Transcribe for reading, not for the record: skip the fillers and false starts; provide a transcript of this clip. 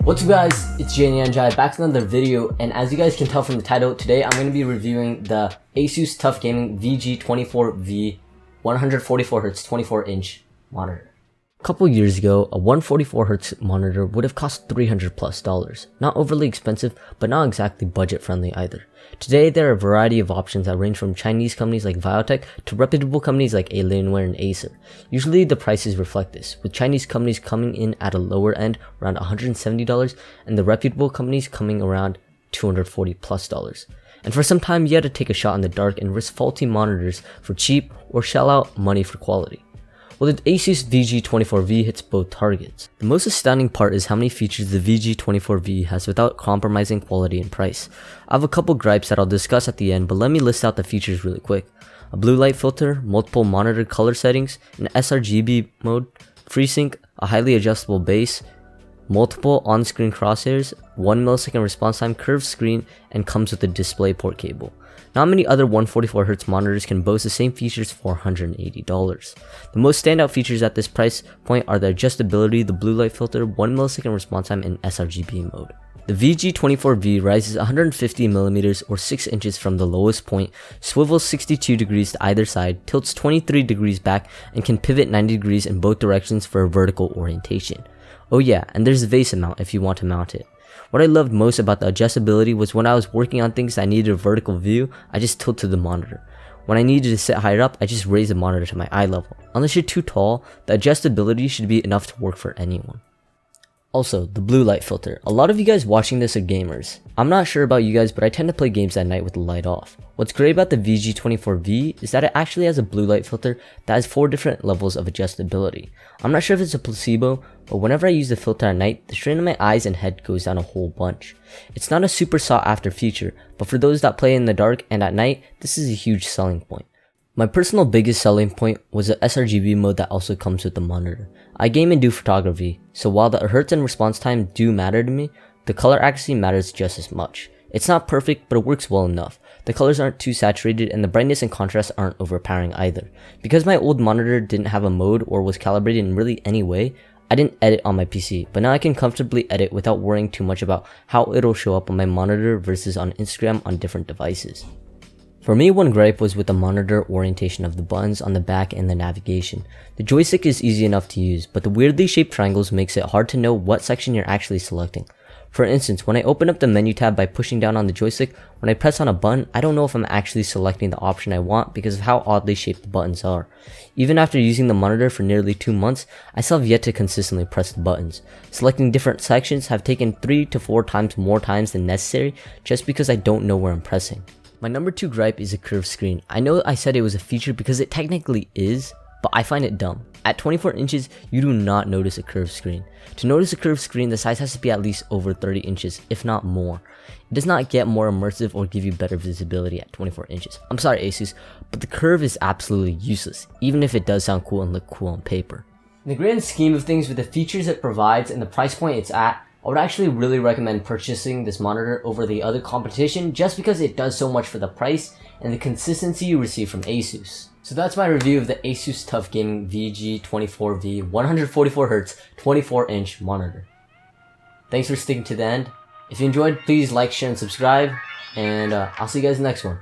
What's up guys, it's JNJ back to another video, and as you guys can tell from the title, today I'm going to be reviewing the ASUS TUF Gaming VG24V 144Hz 24-inch monitor. A couple years ago, a 144Hz monitor would have cost $300+. Not overly expensive, but not exactly budget friendly either. Today, there are a variety of options that range from Chinese companies like Viotech to reputable companies like Alienware and Acer. Usually, the prices reflect this, with Chinese companies coming in at a lower end, around $170, and the reputable companies coming around $240+. And for some time, you had to take a shot in the dark and risk faulty monitors for cheap or shell out money for quality. Well, the ASUS VG24V hits both targets. The most astounding part is how many features the VG24V has without compromising quality and price. I have a couple gripes that I'll discuss at the end, but let me list out the features really quick. A blue light filter, multiple monitor color settings, an Srgb mode, FreeSync, a highly adjustable base, multiple on-screen crosshairs, 1 millisecond response time, curved screen, and comes with a DisplayPort cable. Not many other 144Hz monitors can boast the same features for $180. The most standout features at this price point are the adjustability, the blue light filter, 1 millisecond response time, and Srgb mode. The VG24V rises 150mm or 6 inches from the lowest point, swivels 62 degrees to either side, tilts 23 degrees back, and can pivot 90 degrees in both directions for a vertical orientation. Oh yeah, and there's a vase mount if you want to mount it. What I loved most about the adjustability was when I was working on things that needed a vertical view, I just tilted the monitor. When I needed to sit higher up, I just raised the monitor to my eye level. Unless you're too tall, the adjustability should be enough to work for anyone. Also, the blue light filter. A lot of you guys watching this are gamers. I'm not sure about you guys, but I tend to play games at night with the light off. What's great about the VG24V is that it actually has a blue light filter that has 4 different levels of adjustability. I'm not sure if it's a placebo, but whenever I use the filter at night, the strain on my eyes and head goes down a whole bunch. It's not a super sought after feature, but for those that play in the dark and at night, this is a huge selling point. My personal biggest selling point was the Srgb mode that also comes with the monitor. I game and do photography, so while the hertz and response time do matter to me, the color accuracy matters just as much. It's not perfect, but it works well enough. The colors aren't too saturated and the brightness and contrast aren't overpowering either. Because my old monitor didn't have a mode or was calibrated in really any way, I didn't edit on my PC, but now I can comfortably edit without worrying too much about how it'll show up on my monitor versus on Instagram on different devices. For me, one gripe was with the monitor orientation of the buttons on the back and the navigation. The joystick is easy enough to use, but the weirdly shaped triangles makes it hard to know what section you're actually selecting. For instance, when I open up the menu tab by pushing down on the joystick, when I press on a button, I don't know if I'm actually selecting the option I want because of how oddly shaped the buttons are. Even after using the monitor for nearly 2 months, I still have yet to consistently press the buttons. Selecting different sections have taken 3 to 4 times more times than necessary just because I don't know where I'm pressing. My number 2 gripe is a curved screen. I know I said it was a feature because it technically is, but I find it dumb. At 24 inches, you do not notice a curved screen. To notice a curved screen, the size has to be at least over 30 inches, if not more. It does not get more immersive or give you better visibility at 24 inches. I'm sorry ASUS, but the curve is absolutely useless, even if it does sound cool and look cool on paper. In the grand scheme of things, with the features it provides and the price point it's at, I would actually really recommend purchasing this monitor over the other competition just because it does so much for the price and the consistency you receive from ASUS. So that's my review of the ASUS TUF Gaming VG24V 144Hz 24-inch monitor. Thanks for sticking to the end. If you enjoyed, please like, share, and subscribe, and I'll see you guys in the next one.